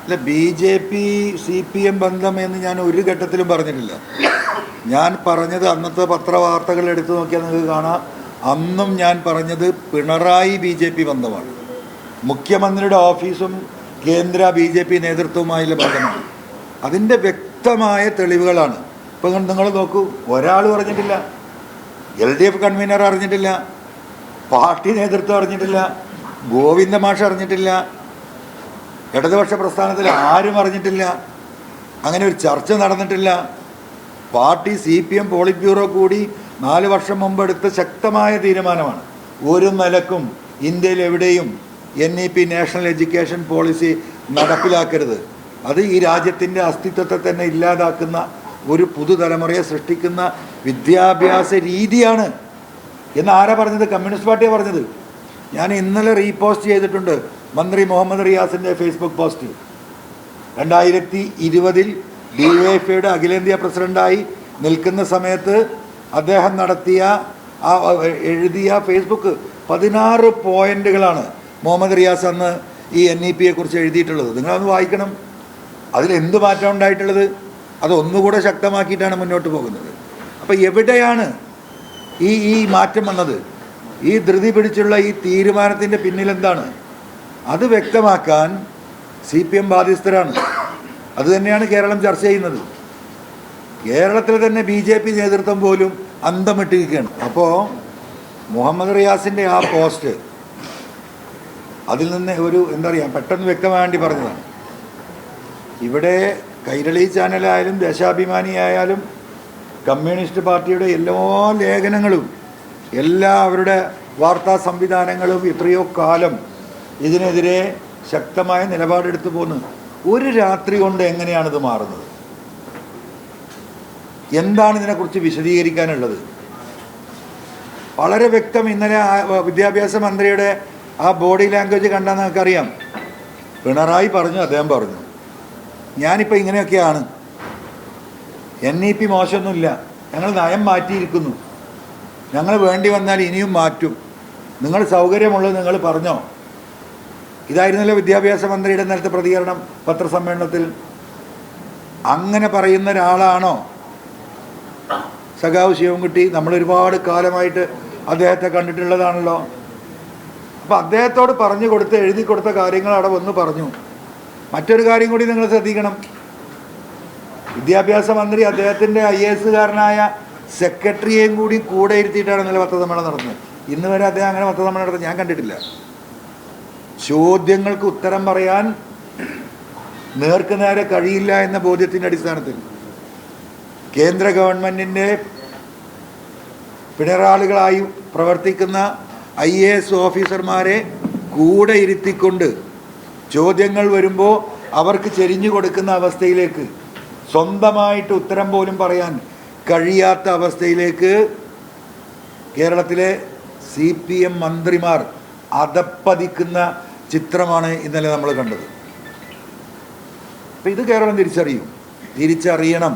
അല്ല, BJP CPM ബന്ധം എന്ന് ഞാൻ ഒരു ഘട്ടത്തിലും പറഞ്ഞിട്ടില്ല. ഞാൻ പറഞ്ഞത് അന്നത്തെ പത്രവാർത്തകൾ എടുത്തു നോക്കിയാൽ നിങ്ങൾക്ക് കാണാം. അന്നും ഞാൻ പറഞ്ഞത് പിണറായി BJP ബന്ധമാണ്. മുഖ്യമന്ത്രിയുടെ ഓഫീസും കേന്ദ്ര BJP നേതൃത്വവുമായുള്ള ബന്ധമാണ്. അതിൻ്റെ വ്യക്തമായ തെളിവുകളാണ്. ഇപ്പം നിങ്ങൾ നോക്കൂ, ഒരാൾ പറഞ്ഞിട്ടില്ല, LDF കൺവീനർ അറിഞ്ഞിട്ടില്ല, പാർട്ടി നേതൃത്വം അറിഞ്ഞിട്ടില്ല, ഗോവിന്ദ മാഷ് അറിഞ്ഞിട്ടില്ല, ഇടതുപക്ഷ പ്രസ്ഥാനത്തിൽ ആരും അറിഞ്ഞിട്ടില്ല, അങ്ങനെ ഒരു ചർച്ച നടന്നിട്ടില്ല. പാർട്ടി CPM പോളിറ്റ് ബ്യൂറോ കൂടി 4 വർഷം മുമ്പ് എടുത്ത ശക്തമായ തീരുമാനമാണ്. ഒരു നിലക്കും ഇന്ത്യയിൽ എവിടെയും NEP നാഷണൽ എഡ്യൂക്കേഷൻ പോളിസി നടപ്പിലാക്കരുത്. അത് ഈ രാജ്യത്തിൻ്റെ അസ്തിത്വത്തെ തന്നെ ഇല്ലാതാക്കുന്ന ഒരു പുതുതലമുറയെ സൃഷ്ടിക്കുന്ന വിദ്യാഭ്യാസ രീതിയാണ് എന്ന് ആരാ പറഞ്ഞത്? കമ്മ്യൂണിസ്റ്റ് പാർട്ടിയാണ് പറഞ്ഞത്. ഞാൻ ഇന്നലെ റീപോസ്റ്റ് ചെയ്തിട്ടുണ്ട് മന്ത്രി മുഹമ്മദ് റിയാസിൻ്റെ ഫേസ്ബുക്ക് പോസ്റ്റ്. 2020 DYFIയുടെ അഖിലേന്ത്യാ പ്രസിഡൻ്റായി നിൽക്കുന്ന സമയത്ത് അദ്ദേഹം എഴുതിയ ഫേസ്ബുക്ക് 16 പോയിന്റുകളാണ് മുഹമ്മദ് റിയാസ് അന്ന് ഈ NEPയെ കുറിച്ച് എഴുതിയിട്ടുള്ളത്. നിങ്ങളതൊന്ന് വായിക്കണം. അതിലെന്ത് മാറ്റം ഉണ്ടായിട്ടുള്ളത്? അത് ഒന്നുകൂടെ ശക്തമാക്കിയിട്ടാണ് മുന്നോട്ട് പോകുന്നത്. അപ്പോൾ എവിടെയാണ് ഈ മാറ്റം വന്നത്? ഈ ധൃതി പിടിച്ചുള്ള ഈ തീരുമാനത്തിൻ്റെ പിന്നിലെന്താണ്? അത് വ്യക്തമാക്കാൻ CPM ബാധ്യസ്ഥരാണ്. അതുതന്നെയാണ് കേരളം ചർച്ച ചെയ്യുന്നത്. കേരളത്തിൽ തന്നെ BJP നേതൃത്വം പോലും അന്തമിട്ടിരിക്കുകയാണ്. അപ്പോൾ മുഹമ്മദ് റിയാസിൻ്റെ ആ പോസ്റ്റ്, അതിൽ നിന്ന് ഒരു എന്താ പറയുക, പെട്ടെന്ന് വ്യക്തമാകാൻ വേണ്ടി പറഞ്ഞതാണ്. ഇവിടെ കൈരളി ചാനലായാലും ദേശാഭിമാനിയായാലും കമ്മ്യൂണിസ്റ്റ് പാർട്ടിയുടെ എല്ലാ ലേഖനങ്ങളും എല്ലാ അവരുടെ വാർത്താ സംവിധാനങ്ങളും എത്രയോ കാലം ഇതിനെതിരെ ശക്തമായ നിലപാടെടുത്തു പോന്നു. ഒരു രാത്രി കൊണ്ട് എങ്ങനെയാണിത് മാറുന്നത്? എന്താണ് ഇതിനെക്കുറിച്ച് വിശദീകരിക്കാനുള്ളത്? വളരെ വ്യക്തം. ഇന്നലെ വിദ്യാഭ്യാസ മന്ത്രിയുടെ ആ ബോഡി ലാംഗ്വേജ് കണ്ടാൽ നമുക്കറിയാം. പിണറായി പറഞ്ഞു, അദ്ദേഹം പറഞ്ഞു, ഞാനിപ്പോൾ ഇങ്ങനെയൊക്കെയാണ്, NEP മോശമൊന്നുമില്ല, ഞങ്ങൾ നയം മാറ്റിയിരിക്കുന്നു, ഞങ്ങൾ വേണ്ടി വന്നാൽ ഇനിയും മാറ്റും, നിങ്ങൾ സൗകര്യമുള്ളത് നിങ്ങൾ പറഞ്ഞോ. ഇതായിരുന്നല്ലോ വിദ്യാഭ്യാസ മന്ത്രിയുടെ നേരത്തെ പ്രതികരണം പത്രസമ്മേളനത്തിൽ. അങ്ങനെ പറയുന്ന ഒരാളാണോ സഖാവ് ശിവൻകുട്ടി? നമ്മളൊരുപാട് കാലമായിട്ട് അദ്ദേഹത്തെ കണ്ടിട്ടുള്ളതാണല്ലോ. അപ്പോൾ അദ്ദേഹത്തോട് പറഞ്ഞു കൊടുത്ത് എഴുതി കൊടുത്ത കാര്യങ്ങൾ അവിടെ വന്ന് പറഞ്ഞു. മറ്റൊരു കാര്യം കൂടി നിങ്ങൾ ശ്രദ്ധിക്കണം. വിദ്യാഭ്യാസ മന്ത്രി അദ്ദേഹത്തിൻ്റെ IAS-കാരനായ സെക്രട്ടറിയെയും കൂടി കൂടെ ഇരുത്തിയിട്ടാണ് ഇന്നലെ പത്രസമ്മേളനം നടന്നത്. ഇന്ന് വരെ അദ്ദേഹം അങ്ങനെ പത്രസമ്മേളനം നടത്തുന്നത് ഞാൻ കണ്ടിട്ടില്ല. ചോദ്യങ്ങൾക്ക് ഉത്തരം പറയാൻ നേർക്കുനേരെ കഴിയില്ല എന്ന ബോധ്യത്തിൻ്റെ അടിസ്ഥാനത്തിൽ കേന്ദ്ര ഗവൺമെൻറ്റിൻ്റെ പിണറാളികളായി പ്രവർത്തിക്കുന്ന IAS ഓഫീസർമാരെ കൂടെ ഇരുത്തിക്കൊണ്ട് ചോദ്യങ്ങൾ വരുമ്പോൾ അവർക്ക് ചെരിഞ്ഞു കൊടുക്കുന്ന അവസ്ഥയിലേക്ക്, സ്വന്തമായിട്ട് ഉത്തരം പോലും പറയാൻ കഴിയാത്ത അവസ്ഥയിലേക്ക് കേരളത്തിലെ CPM മന്ത്രിമാർ അധപ്പതിക്കുന്ന ചിത്രമാണ് ഇന്നലെ നമ്മൾ കണ്ടത്. അപ്പം ഇത് കേരളം തിരിച്ചറിയണം.